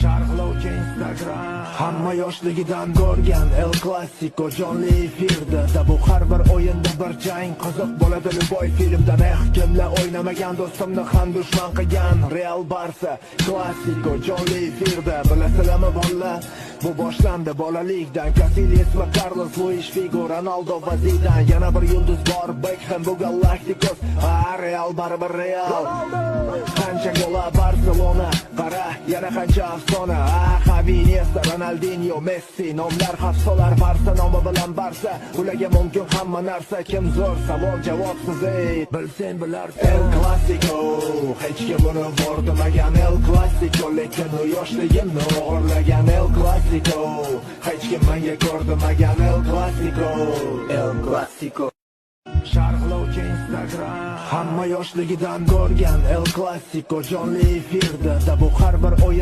Sharhlovchi Instagram hamma yoshligidan ko'rgan El Clasico jonli efirda da bu har bir o'yinda bir jang qiziq bo'ladi Luboy filmda kimlar o'ynamagan do'stimni ham dushman qilgan Real Barsa Clasico jonli efirda bilasizlarmi bolalar bu boshlandi bolalikdan Casillas va Carlos Luis Figo Ronaldo va Zidane yana bir yulduz bor Beckham bu Galacticos Real baribir Real qancha gola Barcelona qara yana qancha afsona Xavi Iniesta Ronaldinho Messi nomlar hafsolar Barsa nomi bilan Barsa ularga mumkin hamma narsa kim zo'r savol javobsiz bilsen bilarsan El Clasico hech kim buni bor demagan El Clasico lekin u yoshligimni o'g'irlagan El Clasico hech kim menga ko'rdemagan El Clasico El Clasico Sharhlovchi Instagram hamma yoshligidan ko'rgan El Clasico jonli efirda da bu har bir o'yin